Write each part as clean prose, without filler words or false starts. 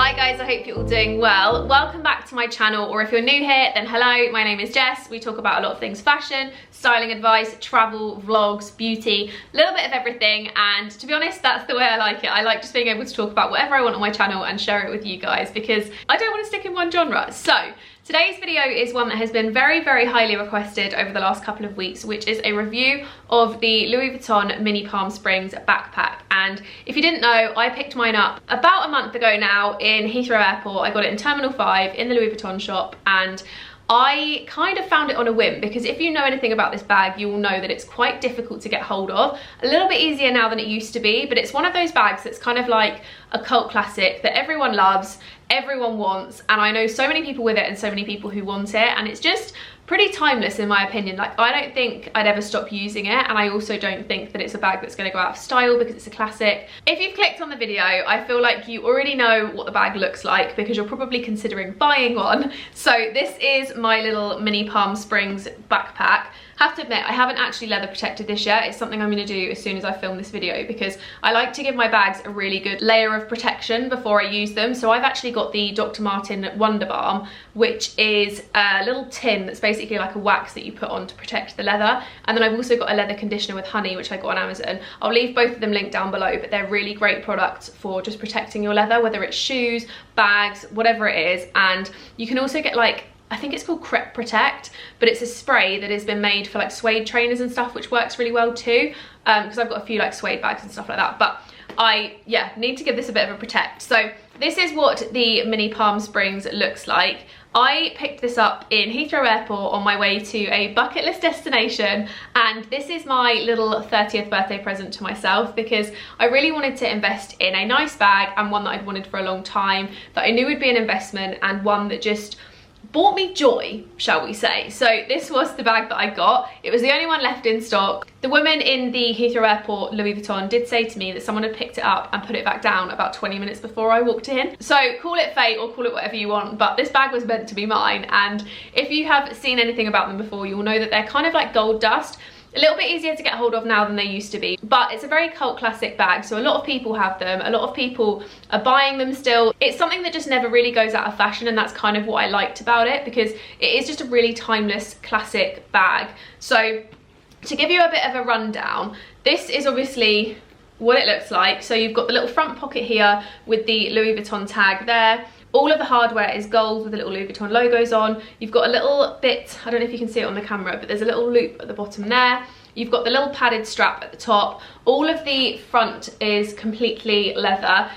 Hi guys, I hope you're all doing well. Welcome back to my channel, or if you're new here, then hello, my name is Jess. We talk about a lot of things fashion, styling advice, travel, vlogs, beauty, a little bit of everything, and to be honest, that's the way I like it. I like just being able to talk about whatever I want on my channel and share it with you guys because I don't want to stick in one genre. So today's video is one that has been very, very highly requested over the last couple of weeks, which is a review of the Louis Vuitton Mini Palm Springs backpack. And if you didn't know, I picked mine up about a month ago now in Heathrow Airport. I got it in Terminal 5 in the Louis Vuitton shop, and I kind of found it on a whim because if you know anything about this bag, you will know that it's quite difficult to get hold of. A little bit easier now than it used to be, but it's one of those bags that's kind of like a cult classic that everyone loves, everyone wants, and I know so many people with it and so many people who want it, and it's just pretty timeless in my opinion. Like, I don't think I'd ever stop using it, and I also don't think that it's a bag that's going to go out of style because it's a classic. If you've clicked on the video, I feel like you already know what the bag looks like because you're probably considering buying one. So this is my little Mini Palm Springs backpack. Have to admit, I haven't actually leather protected this yet. It's something I'm going to do as soon as I film this video because I like to give my bags a really good layer of protection before I use them. So I've actually got the Dr. Martin Wonder Balm, which is a little tin that's basically like a wax that you put on to protect the leather. And then I've also got a leather conditioner with honey, which I got on Amazon. I'll leave both of them linked down below, but they're really great products for just protecting your leather, whether it's shoes, bags, whatever it is. And you can also get like, I think it's called Crepe Protect, but it's a spray that has been made for like suede trainers and stuff, which works really well too, because I've got a few like suede bags and stuff like that. But I need to give this a bit of a protect. So this is what the Mini Palm Springs looks like. I picked this up in Heathrow Airport on my way to a bucket list destination, and this is my little 30th birthday present to myself because I really wanted to invest in a nice bag, and one that I'd wanted for a long time, that I knew would be an investment, and one that just brought me joy, shall we say. So this was the bag that I got. It was the only one left in stock. The woman in the Heathrow Airport Louis Vuitton did say to me that someone had picked it up and put it back down about 20 minutes before I walked in. So call it fate or call it whatever you want, but this bag was meant to be mine. And if you have seen anything about them before, you'll know that they're kind of like gold dust. A little bit easier to get hold of now than they used to be, but it's a very cult classic bag, so a lot of people have them, a lot of people are buying them still. It's something that just never really goes out of fashion, and that's kind of what I liked about it because it is just a really timeless classic bag. So to give you a bit of a rundown, this is obviously what it looks like. So you've got the little front pocket here with the Louis Vuitton tag there. All of the hardware is gold with the little Louis Vuitton logos on. You've got a little bit, I don't know if you can see it on the camera, but there's a little loop at the bottom there. You've got the little padded strap at the top. All of the front is completely leather.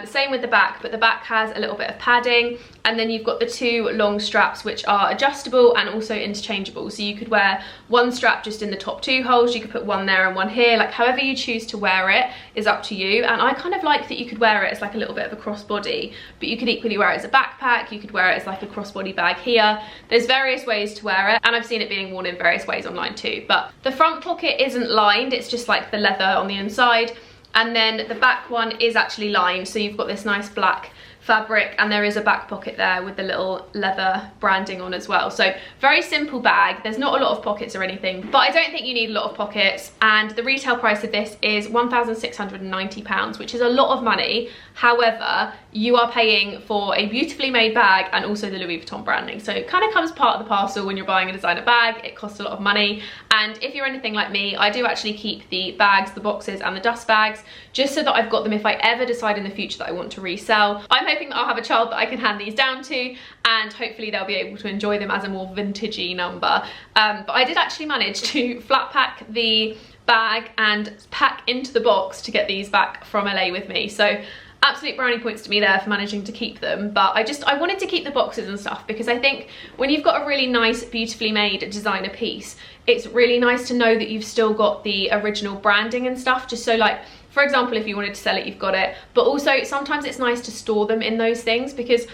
Same with the back, but the back has a little bit of padding, and then you've got the two long straps which are adjustable and also interchangeable, so you could wear one strap just in the top two holes, you could put one there and one here, like however you choose to wear it is up to you. And I kind of like that you could wear it as like a little bit of a crossbody, but you could equally wear it as a backpack, you could wear it as like a crossbody bag here. There's various ways to wear it, and I've seen it being worn in various ways online too. But the front pocket isn't lined, it's just like the leather on the inside. And then the back one is actually lined, so you've got this nice black fabric, and there is a back pocket there with the little leather branding on as well. So very simple bag. There's not a lot of pockets or anything, but I don't think you need a lot of pockets. And the retail price of this is £1,690, which is a lot of money. However, you are paying for a beautifully made bag and also the Louis Vuitton branding. So it kind of comes part of the parcel when you're buying a designer bag. It costs a lot of money. And if you're anything like me, I do actually keep the bags, the boxes and the dust bags, just so that I've got them if I ever decide in the future that I want to resell. I'm hoping that I'll have a child that I can hand these down to, and hopefully they'll be able to enjoy them as a more vintagey number. But I did actually manage to flat pack the bag and pack into the box to get these back from LA with me. So absolute brownie points to me there for managing to keep them. But I wanted to keep the boxes and stuff because I think when you've got a really nice, beautifully made designer piece, it's really nice to know that you've still got the original branding and stuff, just so like, for example, if you wanted to sell it, you've got it. But also sometimes it's nice to store them in those things because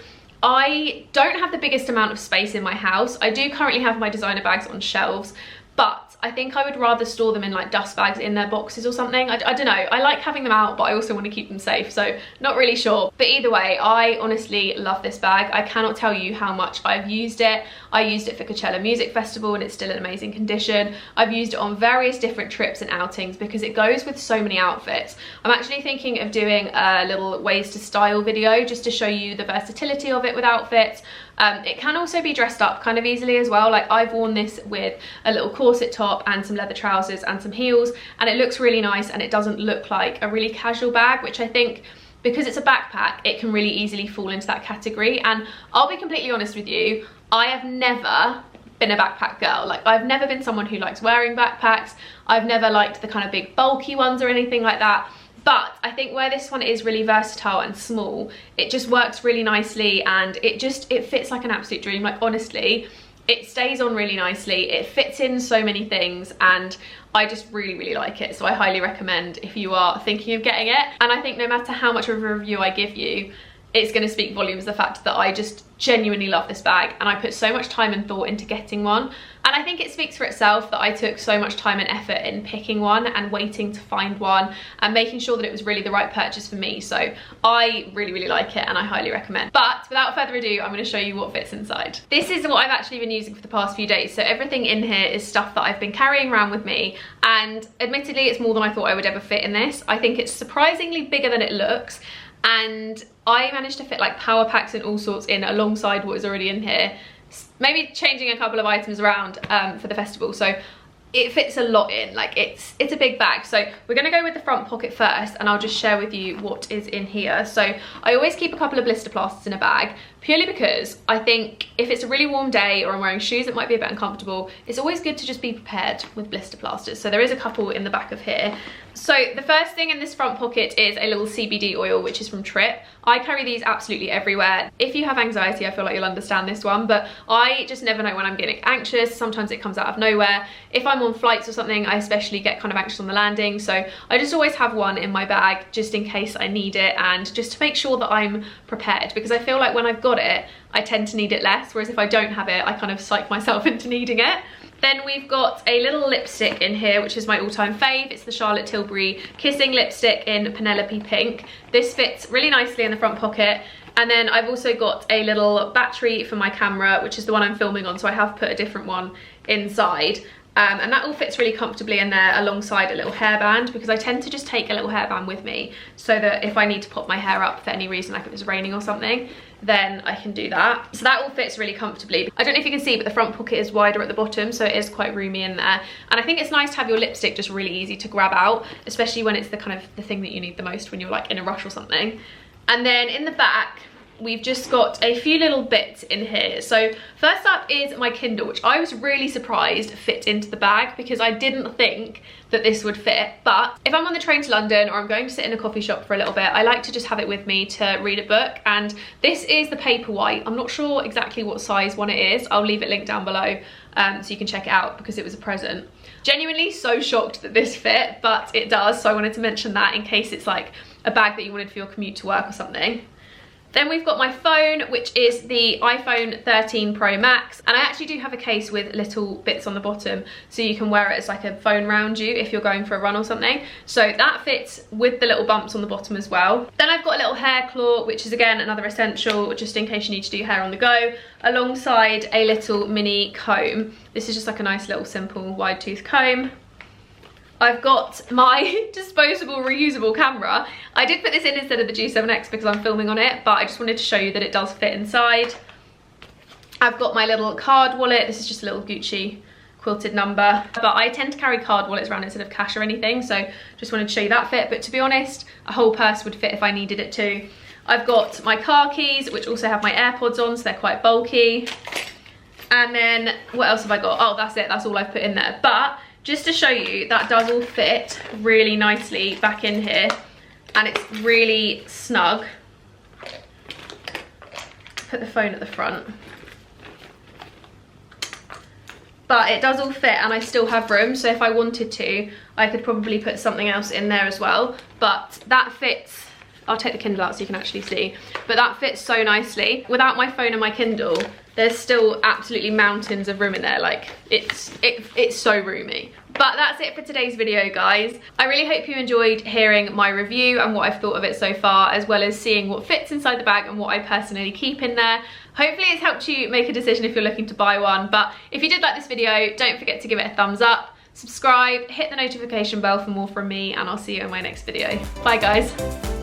I don't have the biggest amount of space in my house. I do currently have my designer bags on shelves, but I think I would rather store them in like dust bags in their boxes or something. I don't know, I like having them out, but I also want to keep them safe, so not really sure. But either way, I honestly love this bag. I cannot tell you how much I've used it. I used it for Coachella Music Festival and it's still in amazing condition. I've used it on various different trips and outings because it goes with so many outfits. I'm actually thinking of doing a little ways to style video just to show you the versatility of it with outfits. It can also be dressed up kind of easily as well. Like I've worn this with a little corset top and some leather trousers and some heels, and it looks really nice and it doesn't look like a really casual bag, which I think, because it's a backpack, it can really easily fall into that category. And I'll be completely honest with you, I have never been a backpack girl. Like I've never been someone who likes wearing backpacks. I've never liked the kind of big bulky ones or anything like that. But I think where this one is really versatile and small, it just works really nicely, and it fits like an absolute dream. Like honestly, it stays on really nicely, it fits in so many things, and I just really like it. So I highly recommend if you are thinking of getting it. And I think no matter how much of a review I give you, it's going to speak volumes, the fact that I just genuinely love this bag and I put so much time and thought into getting one. And I think it speaks for itself that I took so much time and effort in picking one and waiting to find one and making sure that it was really the right purchase for me. So I really like it and I highly recommend. But without further ado, I'm going to show you what fits inside. This is what I've actually been using for the past few days. So everything in here is stuff that I've been carrying around with me, and admittedly it's more than I thought I would ever fit in this. I think it's surprisingly bigger than it looks, and I managed to fit like power packs and all sorts in alongside what is already in here, maybe changing a couple of items around for the festival. So it fits a lot in, like it's a big bag. So we're gonna go with the front pocket first, and I'll just share with you what is in here. So I always keep a couple of blister plasters in a bag, purely because I think if it's a really warm day or I'm wearing shoes that might be a bit uncomfortable, it's always good to just be prepared with blister plasters. So there is a couple in the back of here. So the first thing in this front pocket is a little CBD oil, which is from Trip. I carry these absolutely everywhere. If you have anxiety, I feel like you'll understand this one, but I just never know when I'm getting anxious. Sometimes it comes out of nowhere. If I'm on flights or something, I especially get kind of anxious on the landing. So I just always have one in my bag just in case I need it, and just to make sure that I'm prepared, because I feel like when I've got it, I tend to need it less, whereas if I don't have it, I kind of psych myself into needing it. Then we've got a little lipstick in here, which is my all-time fave. It's the Charlotte Tilbury Kissing Lipstick in Penelope Pink. This fits really nicely in the front pocket. And then I've also got a little battery for my camera, which is the one I'm filming on, so I have put a different one inside. And that all fits really comfortably in there alongside a little hairband, because I tend to just take a little hairband with me so that if I need to pop my hair up for any reason, like if it's raining or something, then I can do that. So that all fits really comfortably. I don't know if you can see, but the front pocket is wider at the bottom, so it is quite roomy in there. And I think it's nice to have your lipstick just really easy to grab out, especially when it's the kind of the thing that you need the most when you're like in a rush or something. And then in the back, we've just got a few little bits in here. So first up is my Kindle, which I was really surprised fit into the bag because I didn't think that this would fit. But if I'm on the train to London or I'm going to sit in a coffee shop for a little bit, I like to just have it with me to read a book. And this is the Paperwhite. I'm not sure exactly what size one it is. I'll leave it linked down below so you can check it out because it was a present. Genuinely so shocked that this fit, but it does. So I wanted to mention that in case it's like a bag that you wanted for your commute to work or something. Then we've got my phone, which is the iPhone 13 Pro Max. And I actually do have a case with little bits on the bottom so you can wear it as like a phone around you if you're going for a run or something. So that fits with the little bumps on the bottom as well. Then I've got a little hair claw, which is again another essential just in case you need to do your hair on the go, alongside a little mini comb. This is just like a nice little simple wide tooth comb. I've got my disposable reusable camera. I did put this in instead of the G7X because I'm filming on it, but I just wanted to show you that it does fit inside. I've got my little card wallet. This is just a little Gucci quilted number, but I tend to carry card wallets around instead of cash or anything, so just wanted to show you that fit. But to be honest, a whole purse would fit if I needed it too. I've got my car keys, which also have my AirPods on, so they're quite bulky. And then what else have I got? Oh, that's it, that's all I've put in there. But just to show you, that does all fit really nicely back in here, and it's really snug. Put the phone at the front. But it does all fit and I still have room, so if I wanted to, I could probably put something else in there as well. But that fits I'll take the Kindle out so you can actually see. But that fits so nicely. Without my phone and my Kindle, there's still absolutely mountains of room in there. Like, it's so roomy. But that's it for today's video, guys. I really hope you enjoyed hearing my review and what I've thought of it so far, as well as seeing what fits inside the bag and what I personally keep in there. Hopefully it's helped you make a decision if you're looking to buy one. But if you did like this video, don't forget to give it a thumbs up, subscribe, hit the notification bell for more from me, and I'll see you in my next video. Bye, guys.